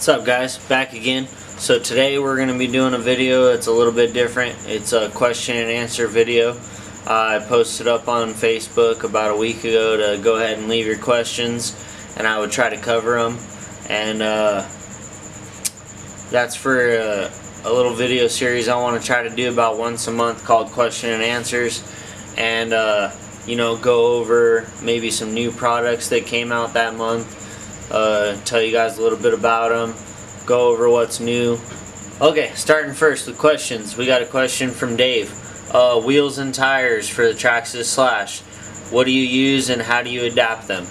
What's up, guys? Back again. So today we're going to be doing a video that's a little bit different. It's a question and answer video. I posted up on Facebook about a week ago to go ahead and leave your questions and I would try to cover them. And that's for a little video series I want to try to do about once a month called Question and Answers. And you know, go over maybe some new products that came out that month. Tell you guys a little bit about them, go over what's new. Okay, starting first with questions. We got a question from Dave. Wheels and tires for the Traxxas Slash. What do you use and how do you adapt them?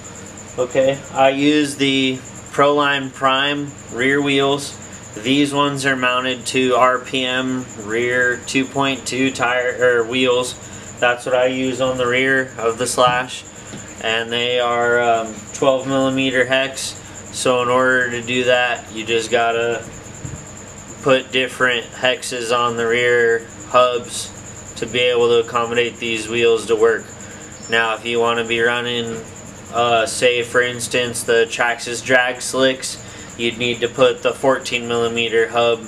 Okay, I use the Proline Prime rear wheels. These ones are mounted to RPM rear 2.2 tire wheels. That's what I use on the rear of the Slash. And they are 12 millimeter hex. So in order to do that, you just gotta put different hexes on the rear hubs to be able to accommodate these wheels to work. Now if you want to be running say for instance the Traxxas drag slicks, you'd need to put the 14 millimeter hub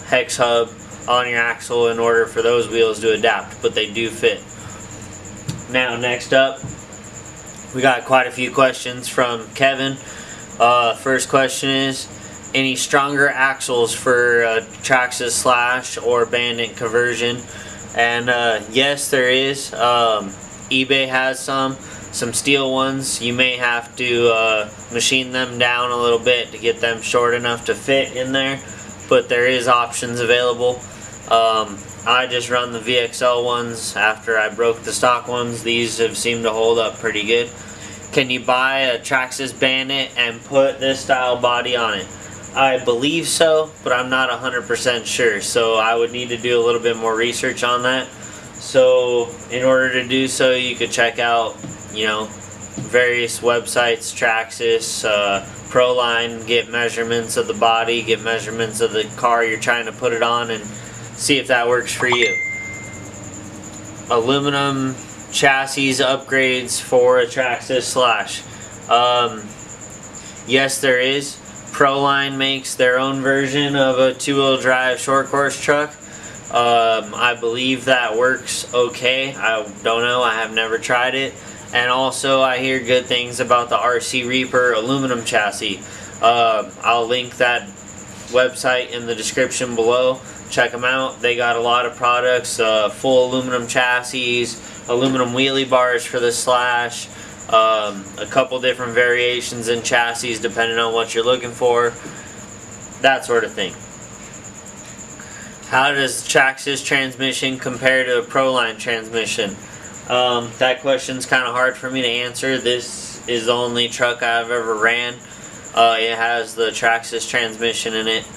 hex hub on your axle in order for those wheels to adapt, but they do fit. Now next up, we got quite a few questions from Kevin. First question is, any stronger axles for Traxxas Slash or Bandit conversion? And yes, there is. eBay has some steel ones. You may have to machine them down a little bit to get them short enough to fit in there, but there is options available. I just run the VXL ones after I broke the stock ones. These have seemed to hold up pretty good. Can you buy a Traxxas Bandit and put this style body on it? I believe so, but I'm not 100% sure. So I would need to do a little bit more research on that. So in order to do so, you could check out, you know, various websites, Traxxas, Proline, get measurements of the body, get measurements of the car you're trying to put it on, and see if that works for you. Aluminum chassis upgrades for a Traxxas Slash. Yes, there is. Proline makes their own version of a two-wheel drive short course truck. I believe that works okay. I don't know. I have never tried it. And also I hear good things about the RC Reaper aluminum chassis. I'll link that website in the description below. Check them out. They got a lot of products, full aluminum chassis, aluminum wheelie bars for the Slash, a couple different variations in chassis depending on what you're looking for, that sort of thing. How does Traxxas transmission compare to a Proline transmission? That question's kind of hard for me to answer. This is the only truck I've ever ran. It has the Traxxas transmission in it.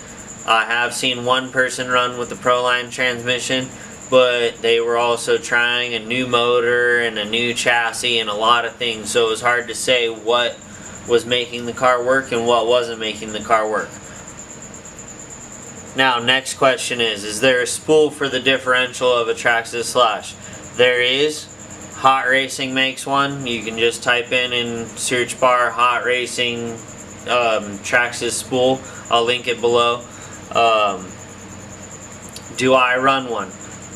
I have seen one person run with the Proline transmission, but they were also trying a new motor and a new chassis and a lot of things, so it was hard to say what was making the car work and what wasn't making the car work. Now, next question is there a spool for the differential of a Traxxas Slash? There is. Hot Racing makes one. You can just type in search bar Hot Racing Traxxas spool. I'll link it below. Do I run one?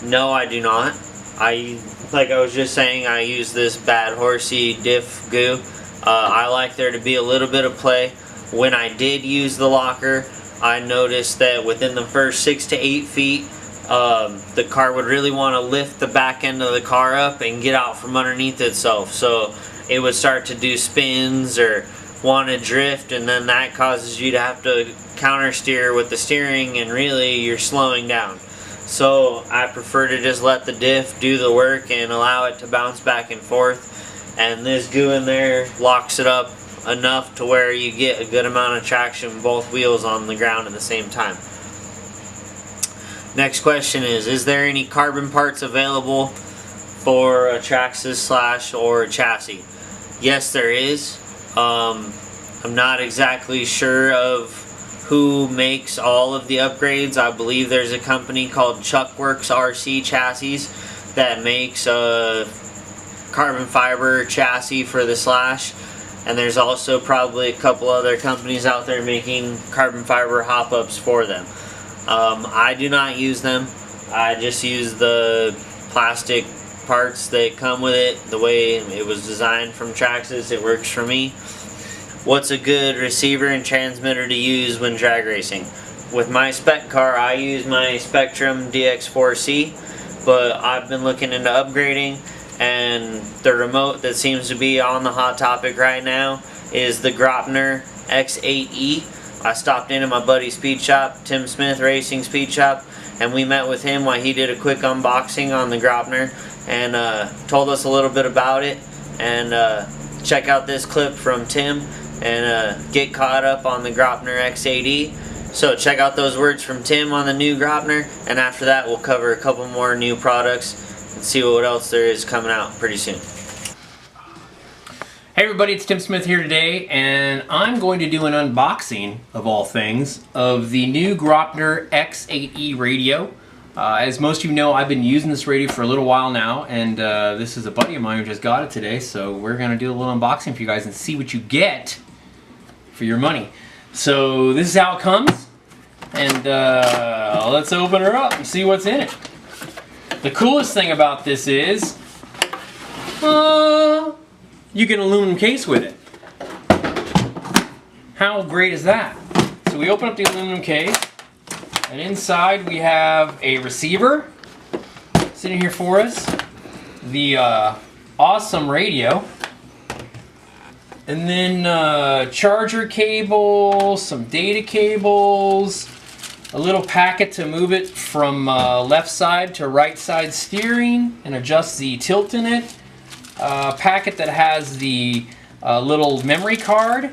No, I do not. Like I was just saying, I use this Bad Horsey diff goo. I like there to be a little bit of play. When I did use the locker, I noticed that within the first 6 to 8 feet, the car would really want to lift the back end of the car up and get out from underneath itself. So it would start to do spins or want to drift, and then that causes you to have to counter steer with the steering, and really you're slowing down. So I prefer to just let the diff do the work and allow it to bounce back and forth, and this goo in there locks it up enough to where you get a good amount of traction, both wheels on the ground at the same time. Next question is there any carbon parts available for a Traxxas Slash or a chassis? Yes, there is. I'm not exactly sure of who makes all of the upgrades. I believe there's a company called Chuckworks RC Chassis that makes a carbon fiber chassis for the Slash. and there's also probably a couple other companies out there making carbon fiber hop-ups for them. I do not use them. I just use the plastic parts that come with it. The way it was designed from Traxxas, it works for me. What's a good receiver and transmitter to use when drag racing? With my spec car, I use my Spectrum DX4C, but I've been looking into upgrading, and the remote that seems to be on the hot topic right now is the Grapner X8E. I stopped in at my buddy's speed shop, Tim Smith Racing Speed Shop, and we met with him while he did a quick unboxing on the Grapner, and told us a little bit about it. And check out this clip from Tim and get caught up on the Grapner X8E. So check out those words from Tim on the new Grapner, and after that we'll cover a couple more new products and see what else there is coming out pretty soon. Hey everybody, it's Tim Smith here today, and I'm going to do an unboxing, of all things, of the new Grapner X8E radio. As most of you know, I've been using this radio for a little while now, and this is a buddy of mine who just got it today, so we're going to do a little unboxing for you guys and see what you get for your money. So this is how it comes, and let's open her up and see what's in it. The coolest thing about this is you get an aluminum case with it. How great is that? So we open up the aluminum case, and inside we have a receiver sitting here for us, the awesome radio, and then charger cable, some data cables, a little packet to move it from left side to right side steering and adjust the tilt in it, a packet that has the little memory card,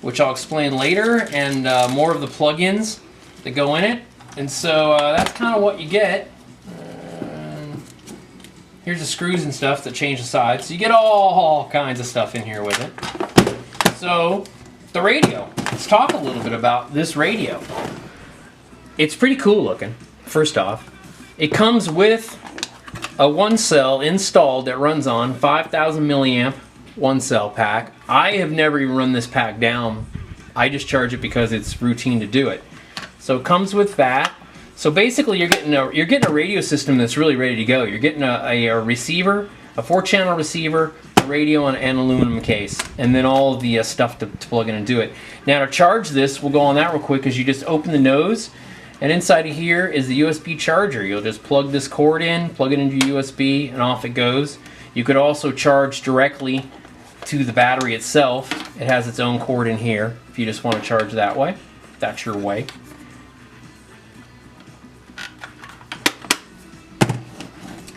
which I'll explain later, and more of the plugins that go in it. And so that's kind of what you get. Here's the screws and stuff that change the sides. So you get all kinds of stuff in here with it. So, the radio. Let's talk a little bit about this radio. It's pretty cool looking, first off. It comes with a one cell installed that runs on 5,000 milliamp one cell pack. I have never even run this pack down. I just charge it because it's routine to do it. So it comes with that. So basically you're getting a radio system that's really ready to go. You're getting a receiver, a 4-channel receiver, radio, and an aluminum case, and then all of the stuff to plug in and do it. Now to charge this, we'll go on that real quick, is you just open the nose, and inside of here is the USB charger. You'll just plug this cord in, plug it into your USB, and off it goes. You could also charge directly to the battery itself. It has its own cord in here if you just want to charge that way. That's your way.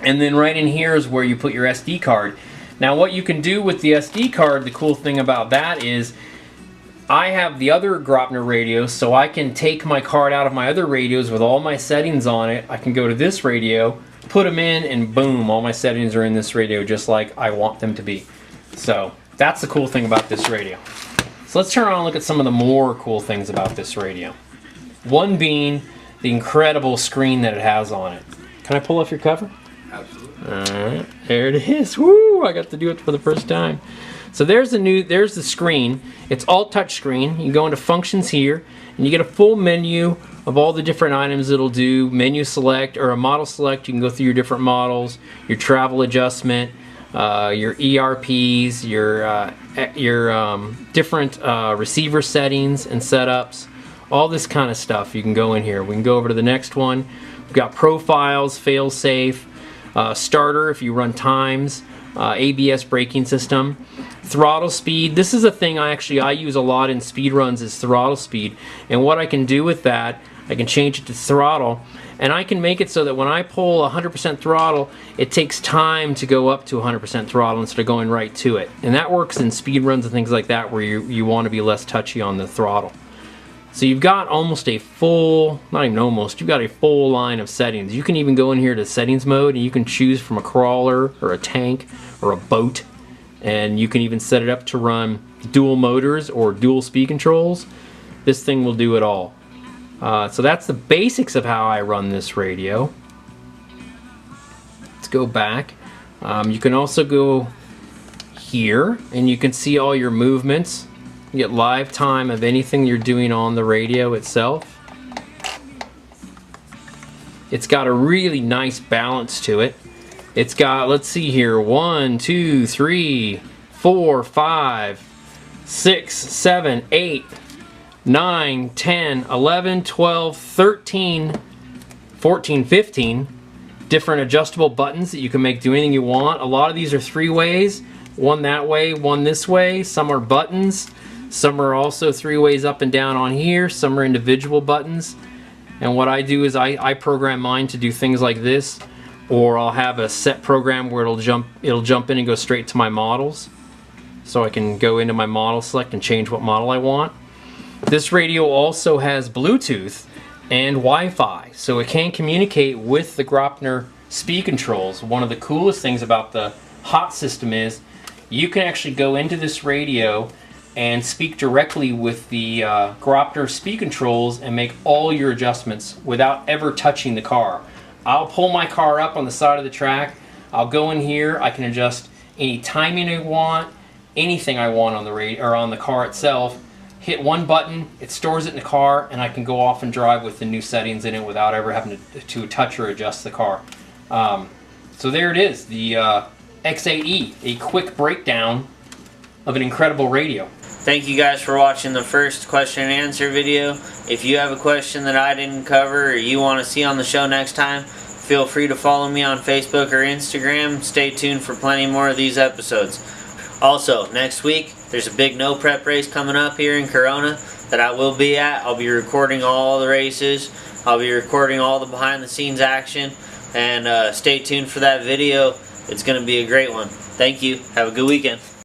And then right in here is where you put your SD card. Now what you can do with the SD card, the cool thing about that is I have the other Grapner radios, so I can take my card out of my other radios with all my settings on it. I can go to this radio, put them in, and boom, all my settings are in this radio just like I want them to be. So that's the cool thing about this radio. So let's turn around and look at some of the more cool things about this radio. One being the incredible screen that it has on it. Can I pull off your cover? Absolutely. Alright, there it is. Woo! I got to do it for the first time. So there's the screen. It's all touch screen. You can go into functions here, and you get a full menu of all the different items it'll do. Menu select or a model select. You can go through your different models, your travel adjustment, your ERPs, your different receiver settings and setups. All this kind of stuff you can go in here. We can go over to the next one. We've got profiles, fail safe. Starter if you run times, ABS braking system, throttle speed. This is a thing I use a lot in speed runs, is throttle speed. And what I can do with that, I can change it to throttle, and I can make it so that when I pull 100% throttle, it takes time to go up to 100% throttle instead of going right to it. And that works in speed runs and things like that where you want to be less touchy on the throttle. So you've got almost a full, not even almost, you've got a full line of settings. You can even go in here to settings mode and you can choose from a crawler or a tank or a boat, and you can even set it up to run dual motors or dual speed controls. This thing will do it all. So that's the basics of how I run this radio. Let's go back. You can also go here, and you can see all your movements. You get live time of anything you're doing on the radio itself. It's got a really nice balance to it. It's got, let's see here, 1, 2, 3, 4, 5, 6, 7, 8, 9, 10, 11, 12, 13, 14, 15 different adjustable buttons that you can make do anything you want. A lot of these are 3 ways, one that way, one this way. Some are buttons. Some are also 3 ways up and down on here. Some are individual buttons. And what I do is I program mine to do things like this, or I'll have a set program where it'll jump in and go straight to my models. So I can go into my model select and change what model I want. This radio also has Bluetooth and Wi-Fi, so it can communicate with the Grapner speed controls. One of the coolest things about the Hot system is you can actually go into this radio and speak directly with the Grapner speed controls and make all your adjustments without ever touching the car. I'll pull my car up on the side of the track, I'll go in here, I can adjust any timing I want, anything I want on the radio or on the car itself. Hit one button, it stores it in the car, and I can go off and drive with the new settings in it without ever having to touch or adjust the car. So there it is, the X8E, a quick breakdown of an incredible radio. Thank you guys for watching the first question and answer video. If you have a question that I didn't cover or you want to see on the show next time, feel free to follow me on Facebook or Instagram. Stay tuned for plenty more of these episodes. Also, next week, there's a big no prep race coming up here in Corona that I will be at. I'll be recording all the races. I'll be recording all the behind the scenes action. And stay tuned for that video. It's going to be a great one. Thank you. Have a good weekend.